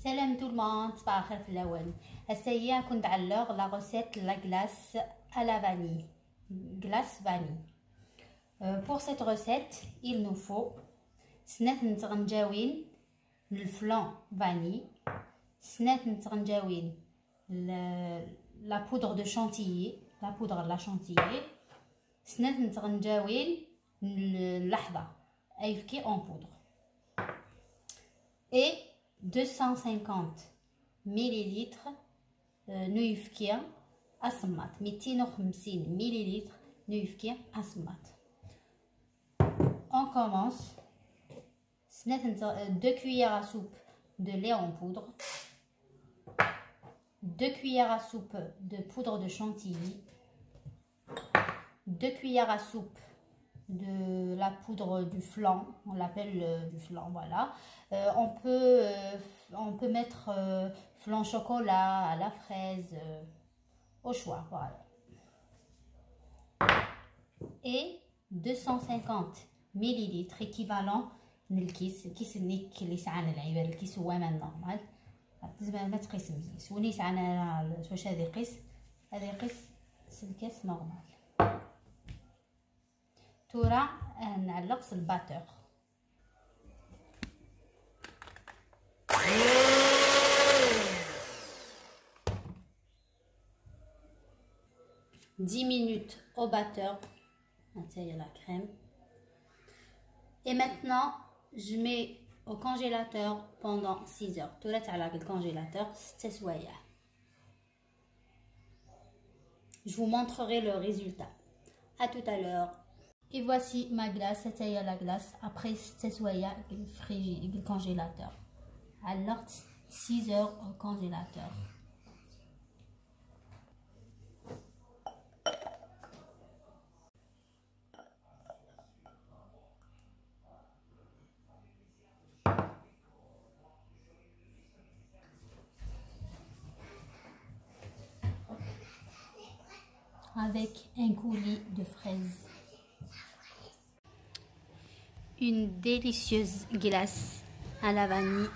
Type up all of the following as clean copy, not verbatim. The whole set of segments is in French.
Salam tout le monde, صباح الخير في الأول. هسه هي كنت علق la recette la glace à la vanille. Glace vanille. Pour cette recette, il nous faut 2 نتغنجاوين الفلان vanille, 2 نتغنجاوين la poudre de chantilly, la poudre de la chantilly, 2 نتغنجاوين اللحظة أيفكي en poudre et 250 millilitres نويفكيا أصمات 250 millilitres نويفكيا أصمات. On commence. 2 cuillères à soupe de lait en poudre, 2 cuillères à soupe de poudre de chantilly, 2 cuillères à soupe de la poudre du flan, on l'appelle du flan, voilà. On peut mettre flan chocolat, à la fraise, au choix, voilà. Et 250 millilitres équivalent الكيس النيك اللي سعانا العباد الكيس هو ما نورمال ما تقيس مزيان سوني سعانا واش هذه قيس هذه قيس الكاس نورمال. تورا نعلق الباتور دix minutes au batteur. هي la crème. Et maintenant je mets au congélateur pendant 6 heures. Tout là, tu as le congélateur, c'est soya. Je vous montrerai le résultat. À tout à l'heure. Et voici ma glace. C'était la glace après c'est soya, le congélateur. Alors 6 heures au congélateur. Avec un coulis de fraises. Une délicieuse glace à la vanille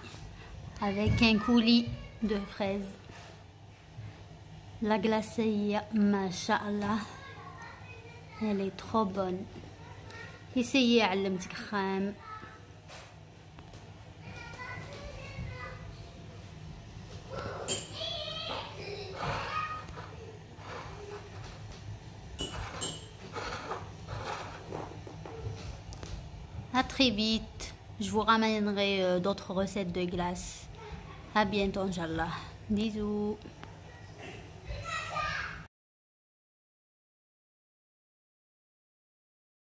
avec un coulis de fraises. La glace, mashallah, elle est trop bonne. Essayez à le crème. À très vite, je vous ramènerai d'autres recettes de glace. À bientôt, Inch'Allah. Bisous.